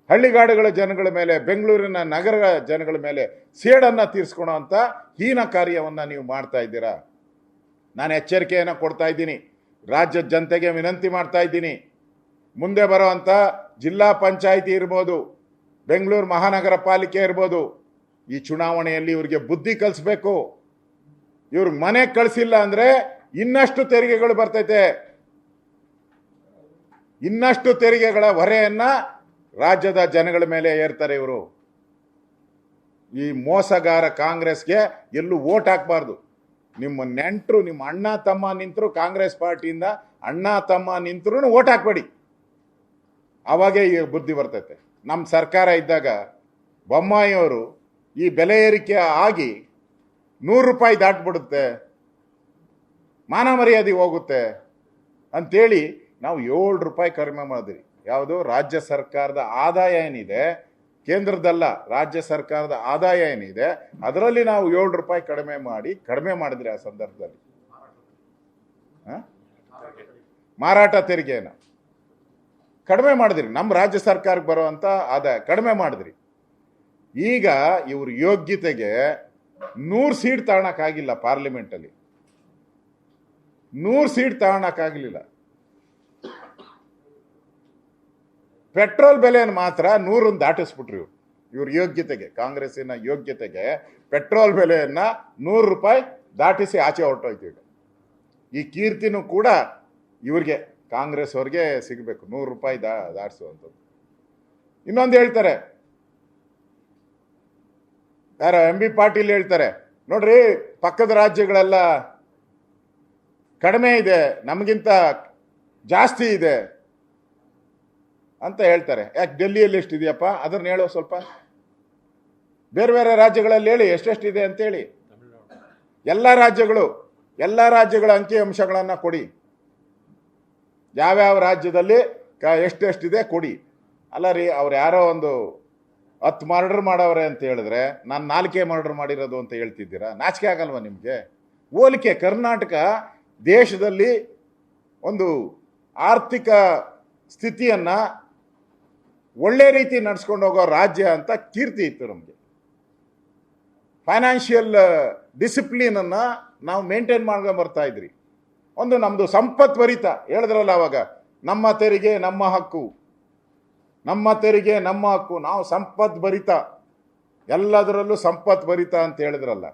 ಹಳ್ಳಿಗಾಡುಗಳ ಜನಗಳ ಮೇಲೆ, ಬೆಂಗಳೂರಿನ ನಗರ ಜನಗಳ ಮೇಲೆ ಸೇಡನ್ನು ತೀರಿಸ್ಕೊಳೋ ಅಂತ ಹೀನ ಕಾರ್ಯವನ್ನು ನೀವು ಮಾಡ್ತಾ ಇದ್ದೀರಾ. ನಾನು ಎಚ್ಚರಿಕೆಯನ್ನು ಕೊಡ್ತಾ ಇದ್ದೀನಿ, ರಾಜ್ಯದ ಜನತೆಗೆ ವಿನಂತಿ ಮಾಡ್ತಾ ಇದ್ದೀನಿ. ಮುಂದೆ ಬರೋವಂಥ ಜಿಲ್ಲಾ ಪಂಚಾಯಿತಿ ಇರ್ಬೋದು, ಬೆಂಗಳೂರು ಮಹಾನಗರ ಪಾಲಿಕೆ ಇರ್ಬೋದು, ಈ ಚುನಾವಣೆಯಲ್ಲಿ ಇವ್ರಿಗೆ ಬುದ್ಧಿ ಕಲಿಸ್ಬೇಕು. ಇವ್ರಿಗೆ ಮನೆಗೆ ಕಳಿಸಿಲ್ಲ ಅಂದರೆ ಇನ್ನಷ್ಟು ತೆರಿಗೆಗಳು ಬರ್ತೈತೆ. ಇನ್ನಷ್ಟು ತೆರಿಗೆಗಳ ಹೊರೆಯನ್ನು ರಾಜ್ಯದ ಜನಗಳ ಮೇಲೆ ಏರ್ತಾರೆ ಇವರು. ಈ ಮೋಸಗಾರ ಕಾಂಗ್ರೆಸ್ಗೆ ಎಲ್ಲೂ ಓಟ್ ಹಾಕಬಾರ್ದು. ನಿಮ್ಮ ನೆಂಟರು, ನಿಮ್ಮ ಅಣ್ಣ ತಮ್ಮ ನಿಂತರು ಕಾಂಗ್ರೆಸ್ ಪಾರ್ಟಿಯಿಂದ, ಅಣ್ಣ ತಮ್ಮ ನಿಂತರೂ ಓಟ್ ಹಾಕ್ಬೇಡಿ. ಅವಾಗೇ ಈ ಬುದ್ಧಿ ಬರ್ತೈತೆ. ನಮ್ಮ ಸರ್ಕಾರ ಇದ್ದಾಗ ಬೊಮ್ಮಾಯಿಯವರು ಈ ಬೆಲೆ ಏರಿಕೆ ಆಗಿ 100 ರೂಪಾಯಿ ದಾಟ್ಬಿಡುತ್ತೆ, ಮಾನ ಮರ್ಯಾದೆ ಹೋಗುತ್ತೆ ಅಂಥೇಳಿ ನಾವು 7 ರೂಪಾಯಿ ಕಡಿಮೆ ಮಾಡಿದ್ರಿ. ಯಾವುದು ರಾಜ್ಯ ಸರ್ಕಾರದ ಆದಾಯ ಏನಿದೆ, ಕೇಂದ್ರದಲ್ಲ, ರಾಜ್ಯ ಸರ್ಕಾರದ ಆದಾಯ ಏನಿದೆ ಅದರಲ್ಲಿ ನಾವು 7 ರೂಪಾಯಿ ಕಡಿಮೆ ಮಾಡಿದ್ರಿ. ಆ ಸಂದರ್ಭದಲ್ಲಿ ಮಾರಾಟ ತೆರಿಗೆನ ಕಡಿಮೆ ಮಾಡಿದ್ರಿ. ನಮ್ಮ ರಾಜ್ಯ ಸರ್ಕಾರಕ್ಕೆ ಬರುವಂತ ಆದಾಯ ಕಡಿಮೆ ಮಾಡಿದ್ರಿ. ಈಗ ಇವ್ರ ಯೋಗ್ಯತೆಗೆ 100 ಸೀಟ್ ತಗೊಳಕ್ಕಾಗಿಲ್ಲ. ಪಾರ್ಲಿಮೆಂಟಲ್ಲಿ 100 ಸೀಟ್ ತಗೊಳಕ್ಕಾಗಲಿಲ್ಲ. ಪೆಟ್ರೋಲ್ ಬೆಲೆಯನ್ನು ಮಾತ್ರ 100 ದಾಟಿಸ್ಬಿಟ್ರು ಇವ್ರ ಯೋಗ್ಯತೆಗೆ, ಕಾಂಗ್ರೆಸ್ಸಿನ ಯೋಗ್ಯತೆಗೆ ಪೆಟ್ರೋಲ್ ಬೆಲೆಯನ್ನ 100 ರೂಪಾಯಿ ದಾಟಿಸಿ ಆಚೆ ಹೊರಟೋಯ್ತು. ಈಗ ಈ ಕೀರ್ತಿನೂ ಕೂಡ ಇವ್ರಿಗೆ, ಕಾಂಗ್ರೆಸ್ ಅವ್ರಿಗೆ ಸಿಗಬೇಕು, 100 ರೂಪಾಯಿ ದಾಟಿಸುವಂಥದ್ದು. ಇನ್ನೊಂದು ಹೇಳ್ತಾರೆ, ಯಾರ MB ಪಾಟೀಲ್ ಹೇಳ್ತಾರೆ, ನೋಡ್ರಿ ಪಕ್ಕದ ರಾಜ್ಯಗಳೆಲ್ಲ ಕಡಿಮೆ ಇದೆ, ನಮಗಿಂತ ಜಾಸ್ತಿ ಇದೆ ಅಂತ ಹೇಳ್ತಾರೆ. ಯಾಕೆ ಡೆಲ್ಲಿಯಲ್ಲಿ ಎಷ್ಟಿದೆಯಪ್ಪ ಅದನ್ನ ಹೇಳೋ, ಸ್ವಲ್ಪ ಬೇರೆ ಬೇರೆ ರಾಜ್ಯಗಳಲ್ಲಿ ಹೇಳಿ ಎಷ್ಟೆಷ್ಟಿದೆ ಅಂತೇಳಿ. ಎಲ್ಲ ರಾಜ್ಯಗಳ ಅಂಕಿ ಅಂಶಗಳನ್ನು ಕೊಡಿ. ಯಾವ್ಯಾವ ರಾಜ್ಯದಲ್ಲಿ ಎಷ್ಟೆಷ್ಟಿದೆ ಕೊಡಿ. ಅಲ್ಲ ರೀ, ಅವ್ರು ಯಾರೋ ಒಂದು 10 ಮರ್ಡರ್ ಮಾಡವ್ರೆ ಅಂತ ಹೇಳಿದ್ರೆ ನಾನು 4 ಮರ್ಡರ್ ಮಾಡಿರೋದು ಅಂತ ಹೇಳ್ತಿದ್ದೀರಾ? ನಾಚಿಕೆ ಆಗಲ್ವಾ ನಿಮಗೆ? ಹೋಲಿಕೆ, ಕರ್ನಾಟಕ ದೇಶದಲ್ಲಿ ಒಂದು ಆರ್ಥಿಕ ಸ್ಥಿತಿಯನ್ನು ಒಳ್ಳೆ ರೀತಿ ನಡೆಸ್ಕೊಂಡು ಹೋಗೋ ರಾಜ್ಯ ಅಂತ ಕೀರ್ತಿ ಇತ್ತು ನಮಗೆ. ಫೈನಾನ್ಷಿಯಲ್ ಡಿಸಿಪ್ಲಿನನ್ನು ನಾವು ಮೇಂಟೈನ್ ಮಾಡ್ಕೊಂಡು ಬರ್ತಾ ಇದ್ರಿ. ಒಂದು ನಮ್ಮದು ಸಂಪತ್ ಭರಿತ ಹೇಳಿದ್ರಲ್ಲ ಅವಾಗ, ನಮ್ಮ ತೆರಿಗೆ ನಮ್ಮ ಹಕ್ಕು, ನಮ್ಮ ತೆರಿಗೆ ನಮ್ಮ ಹಕ್ಕು, ನಾವು ಸಂಪತ್ ಭರಿತ, ಎಲ್ಲದರಲ್ಲೂ ಸಂಪತ್ ಭರಿತ ಅಂತ ಹೇಳಿದ್ರಲ್ಲ.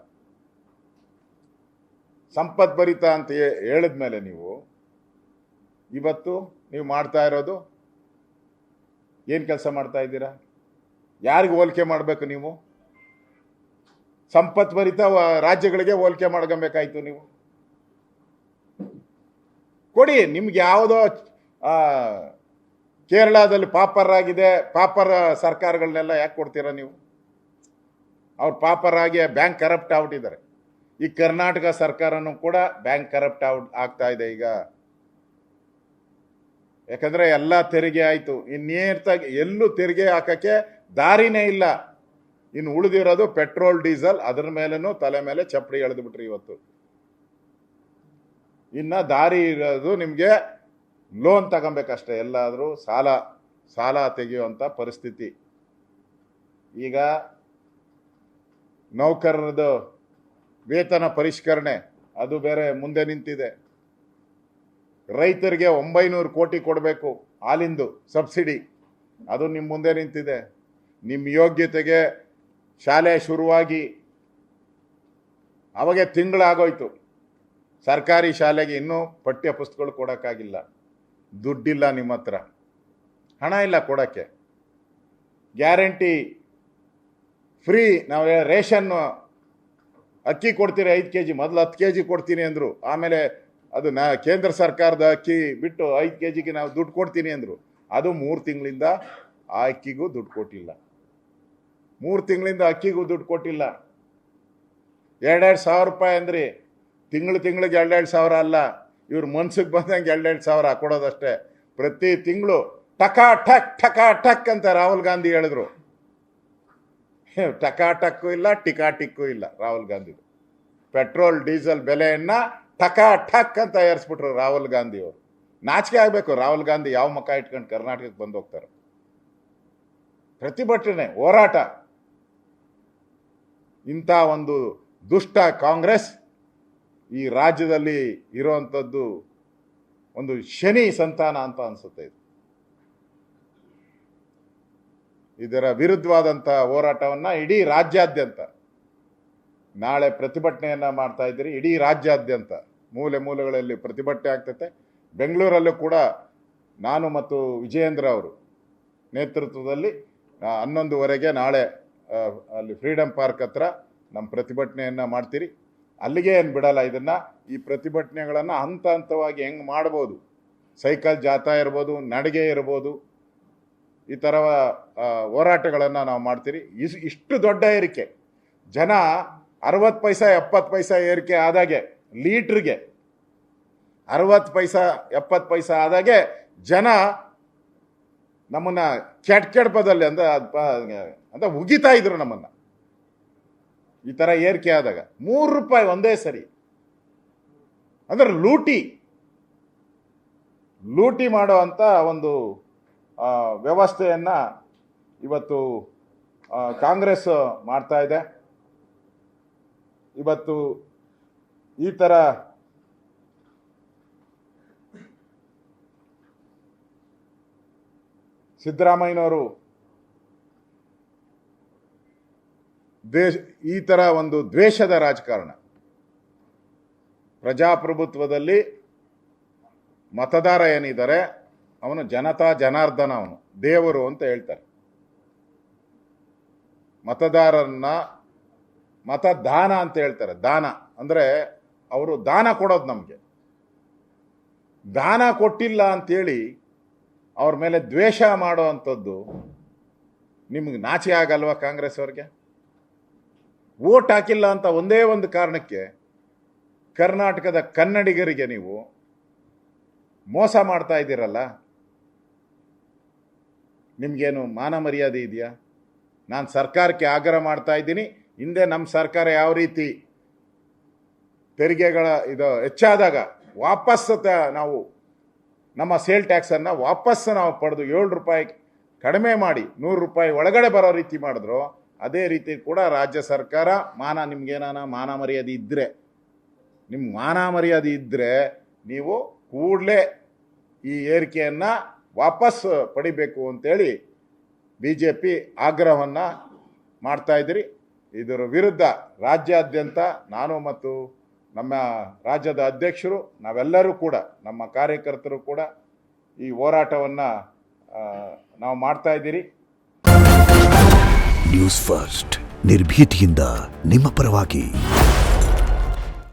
ಸಂಪತ್ ಭರಿತ ಅಂತ ಹೇಳಿದ್ಮೇಲೆ ನೀವು ಇವತ್ತು ನೀವು ಮಾಡ್ತಾ ಇರೋದು ಏನು ಕೆಲಸ ಮಾಡ್ತಾ ಇದ್ದೀರಾ? ಯಾರಿಗೆ ಹೋಲಿಕೆ ಮಾಡಬೇಕು ನೀವು? ಸಂಪತ್ ಭರಿತ ರಾಜ್ಯಗಳಿಗೆ ಹೋಲಿಕೆ ಮಾಡ್ಕೊಬೇಕಾಯ್ತು ನೀವು. ಕೊಡಿ, ನಿಮ್ಗೆ ಯಾವುದೋ ಕೇರಳದಲ್ಲಿ ಪಾಪರ್ ಆಗಿದೆ, ಪಾಪರ್ ಸರ್ಕಾರಗಳನ್ನೆಲ್ಲ ಯಾಕೆ ಕೊಡ್ತೀರಾ ನೀವು? ಅವ್ರು ಪಾಪರ್ ಆಗಿ ಬ್ಯಾಂಕ್ ಕರಪ್ಟ್ ಆಗ್ಬಿಟ್ಟಿದ್ದಾರೆ. ಈ ಕರ್ನಾಟಕ ಸರ್ಕಾರನೂ ಕೂಡ ಬ್ಯಾಂಕ್ ಕರಪ್ಟ್ ಆಗ್ತಾ ಇದೆ ಈಗ. ಯಾಕಂದ್ರೆ ಎಲ್ಲ ತೆರಿಗೆ ಆಯ್ತು, ಇನ್ನೇರ್ತಾಗಿ ಎಲ್ಲೂ ತೆರಿಗೆ ಹಾಕಕ್ಕೆ ದಾರಿನೇ ಇಲ್ಲ. ಇನ್ನು ಉಳಿದಿರೋದು ಪೆಟ್ರೋಲ್ ಡೀಸೆಲ್, ಅದ್ರ ಮೇಲೇನು ತಲೆ ಮೇಲೆ ಚಪ್ಪಡಿ ಎಳೆದು ಬಿಟ್ರಿ ಇವತ್ತು. ಇನ್ನ ದಾರಿ ಇರೋದು ನಿಮಗೆ ಲೋನ್ ತಗೊಬೇಕಷ್ಟೇ, ಎಲ್ಲಾದರೂ ಸಾಲ ತೆಗೆಯುವಂಥ ಪರಿಸ್ಥಿತಿ. ಈಗ ನೌಕರರದು ವೇತನ ಪರಿಷ್ಕರಣೆ ಅದು ಬೇರೆ ಮುಂದೆ ನಿಂತಿದೆ. ರೈತರಿಗೆ 900 ಕೋಟಿ ಕೊಡಬೇಕು ಹಾಲಿಂದು ಸಬ್ಸಿಡಿ, ಅದು ನಿಮ್ಮ ಮುಂದೆ ನಿಂತಿದೆ. ನಿಮ್ಮ ಯೋಗ್ಯತೆಗೆ ಶಾಲೆ ಶುರುವಾಗಿ ಅವಾಗೆ ತಿಂಗಳಾಗೋಯ್ತು. ಸರ್ಕಾರಿ ಶಾಲೆಗೆ ಇನ್ನೂ ಪಠ್ಯ ಪುಸ್ತಕಗಳು ಕೊಡೋಕ್ಕಾಗಿಲ್ಲ. ದುಡ್ಡಿಲ್ಲ ನಿಮ್ಮ ಹತ್ರ, ಹಣ ಇಲ್ಲ ಕೊಡೋಕ್ಕೆ. ಗ್ಯಾರಂಟಿ ಫ್ರೀ, ನಾವು ರೇಷನ್ ಅಕ್ಕಿ ಕೊಡ್ತೀರಿ 5 kg, ಮೊದಲು 10 kg ಕೊಡ್ತೀನಿ ಅಂದರು. ಆಮೇಲೆ ಅದು ಕೇಂದ್ರ ಸರ್ಕಾರದ ಅಕ್ಕಿ ಬಿಟ್ಟು 5 kgಗೆ ನಾವು ದುಡ್ಡು ಕೊಡ್ತೀನಿ ಅಂದರು. ಅದು 3 ತಿಂಗಳಿಂದ ಆ ಅಕ್ಕಿಗೂ ದುಡ್ಡು ಕೊಟ್ಟಿಲ್ಲ. 3 ತಿಂಗಳಿಂದ ಅಕ್ಕಿಗೂ ದುಡ್ಡು ಕೊಟ್ಟಿಲ್ಲ. 2,2 ಸಾವಿರ ರೂಪಾಯಿ ಅಂದ್ರಿ, ತಿಂಗಳಿಗೆ 2,2 ಸಾವಿರ ಅಲ್ಲ, ಇವ್ರು ಮನ್ಸಿಗೆ ಬಂದಂಗೆ 2,2 ಸಾವಿರ ಕೊಡೋದಷ್ಟೇ. ಪ್ರತಿ ತಿಂಗಳು ಟಕಾ ಟಕ್ ಅಂತ ರಾಹುಲ್ ಗಾಂಧಿ ಹೇಳಿದ್ರು. ಟಕಾ ಟಕ್ಕು ಇಲ್ಲ, ಟಿಕಾ ಟಿಕ್ಕು ಇಲ್ಲ ರಾಹುಲ್ ಗಾಂಧಿ. ಪೆಟ್ರೋಲ್ ಡೀಸೆಲ್ ಬೆಲೆಯನ್ನ ಟಕಾ ಟಕ್ ಅಂತ ಏರಿಸ್ಬಿಟ್ರು ರಾಹುಲ್ ಗಾಂಧಿ ಅವರು. ನಾಚಿಕೆ ಆಗಬೇಕು. ರಾಹುಲ್ ಗಾಂಧಿ ಯಾವ ಮುಖ ಇಟ್ಕೊಂಡು ಕರ್ನಾಟಕಕ್ಕೆ ಬಂದು ಹೋಗ್ತಾರೆ? ಪ್ರತಿಭಟನೆ, ಹೋರಾಟ. ಇಂಥ ಒಂದು ದುಷ್ಟ ಕಾಂಗ್ರೆಸ್ ಈ ರಾಜ್ಯದಲ್ಲಿ ಇರುವಂಥದ್ದು ಒಂದು ಶನಿ ಸಂತಾನ ಅಂತ ಅನಿಸುತ್ತೆ. ಇದರ ವಿರುದ್ಧವಾದಂಥ ಹೋರಾಟವನ್ನು ಇಡೀ ರಾಜ್ಯಾದ್ಯಂತ ನಾಳೆ ಪ್ರತಿಭಟನೆಯನ್ನ ಮಾಡ್ತಾ ಇದ್ದೀರಿ. ಇಡೀ ರಾಜ್ಯಾದ್ಯಂತ ಮೂಲೆ ಮೂಲೆಗಳಲ್ಲಿ ಪ್ರತಿಭಟನೆ ಆಗ್ತೈತೆ. ಬೆಂಗಳೂರಲ್ಲೂ ಕೂಡ ನಾನು ಮತ್ತು ವಿಜಯೇಂದ್ರ ಅವರು ನೇತೃತ್ವದಲ್ಲಿ 11:15 ನಾಳೆ ಅಲ್ಲಿ ಫ್ರೀಡಮ್ ಪಾರ್ಕ್ ಹತ್ರ ನಮ್ಮ ಪ್ರತಿಭಟನೆಯನ್ನು ಮಾಡ್ತೀರಿ. ಅಲ್ಲಿಗೆ ಏನು ಬಿಡಲ್ಲ. ಇದನ್ನು, ಈ ಪ್ರತಿಭಟನೆಗಳನ್ನು ಹಂತ ಹಂತವಾಗಿ ಹೆಂಗೆ ಮಾಡ್ಬೋದು, ಸೈಕಲ್ ಜಾಥಾ ಇರ್ಬೋದು, ನಡಿಗೆ ಇರ್ಬೋದು, ಈ ಥರ ಹೋರಾಟಗಳನ್ನು ನಾವು ಮಾಡ್ತೀರಿ. ಇಷ್ಟು ದೊಡ್ಡ ಏರಿಕೆ, ಜನ 60 ಪೈಸಾ 70 ಪೈಸಾ ಏರಿಕೆ ಆದಾಗೆ, ಲೀಟ್ರಿಗೆ 60 ಪೈಸಾ 70 ಪೈಸಾ ಆದಾಗೆ ಜನ ನಮ್ಮನ್ನ ಕೆಟ್ಪದಲ್ಲಿ ಅಂತ ಉಗಿತಾ ಇದ್ರು ನಮ್ಮನ್ನ. ಈ ತರ ಏರಿಕೆ ಆದಾಗ 3 ರೂಪಾಯಿ ಒಂದೇ ಸರಿ, ಅಂದ್ರೆ ಲೂಟಿ ಮಾಡೋ ಅಂತ ಒಂದು ವ್ಯವಸ್ಥೆಯನ್ನ ಇವತ್ತು ಕಾಂಗ್ರೆಸ್ ಮಾಡ್ತಾ ಇದೆ. ಇವತ್ತು ಈ ತರ ಸಿದ್ದರಾಮಯ್ಯನವರು ಈ ತರ ಒಂದು ದ್ವೇಷದ ರಾಜಕಾರಣ, ಪ್ರಜಾಪ್ರಭುತ್ವದಲ್ಲಿ ಮತದಾರ ಏನಿದ್ದಾರೆ ಅವನು ಜನತಾ ಜನಾರ್ದನ, ಅವನು ದೇವರು ಅಂತ ಹೇಳ್ತಾರೆ. ಮತದಾರನ್ನ ಮತದಾನ ಅಂತ ಹೇಳ್ತಾರೆ. ದಾನ ಅಂದ್ರೆ ಅವರು ದಾನ ಕೊಡೋದು. ನಮಗೆ ದಾನ ಕೊಟ್ಟಿಲ್ಲ ಅಂತೇಳಿ ಅವ್ರ ಮೇಲೆ ದ್ವೇಷ ಮಾಡೋ ಅಂಥದ್ದು ನಿಮ್ಗೆ ನಾಚೆ ಆಗಲ್ವಾ? ಕಾಂಗ್ರೆಸ್ ಅವ್ರಿಗೆ ವೋಟ್ ಹಾಕಿಲ್ಲ ಅಂತ ಒಂದೇ ಒಂದು ಕಾರಣಕ್ಕೆ ಕರ್ನಾಟಕದ ಕನ್ನಡಿಗರಿಗೆ ನೀವು ಮೋಸ ಮಾಡ್ತಾ ಇದ್ದೀರಲ್ಲ. ನಿಮ್ಗೇನು ಮಾನ ಮರ್ಯಾದೆ ಇದೆಯಾ? ನಾನು ಸರ್ಕಾರಕ್ಕೆ ಆಗ್ರಹ ಮಾಡ್ತಾ ಇದ್ದೀನಿ, ಹಿಂದೆ ನಮ್ಮ ಸರ್ಕಾರ ಯಾವ ರೀತಿ ತೆರಿಗೆಗಳ ಇದು ಹೆಚ್ಚಾದಾಗ ವಾಪಸ್ ನಾವು ನಮ್ಮ ಸೇಲ್ ಟ್ಯಾಕ್ಸನ್ನು ವಾಪಸ್ ನಾವು ಪಡೆದು 7 ರೂಪಾಯಿ ಕಡಿಮೆ ಮಾಡಿ 100 ರೂಪಾಯಿ ಒಳಗಡೆ ಬರೋ ರೀತಿ ಮಾಡಿದ್ರು, ಅದೇ ರೀತಿ ಕೂಡ ರಾಜ್ಯ ಸರ್ಕಾರ ನಿಮ್ಗೇನಾನ ಮಾನ ಮರ್ಯಾದೆ ಇದ್ದರೆ, ನಿಮ್ಗೆ ಮಾನ ಮರ್ಯಾದೆ ಇದ್ದರೆ ನೀವು ಕೂಡಲೇ ಈ ಏರಿಕೆಯನ್ನು ವಾಪಸ್ ಪಡಿಬೇಕು ಅಂತೇಳಿ BJP ಆಗ್ರಹವನ್ನು ಮಾಡ್ತಾ ಇದ್ದೀರಿ. ಇದರ ವಿರುದ್ಧ ರಾಜ್ಯಾದ್ಯಂತ ನಾನು ಮತ್ತು ನಮ್ಮ ರಾಜ್ಯದ ಅಧ್ಯಕ್ಷರು, ನಾವೆಲ್ಲರೂ ಕೂಡ, ನಮ್ಮ ಕಾರ್ಯಕರ್ತರು ಕೂಡ ಈ ಹೋರಾಟವನ್ನು ನಾವು ಮಾಡ್ತಾ ಇದ್ದೀರಿ. ನ್ಯೂಸ್ ಫಸ್ಟ್, ನಿರ್ಭೀತಿಯಿಂದ ನಿಮ್ಮ ಪರವಾಗಿ.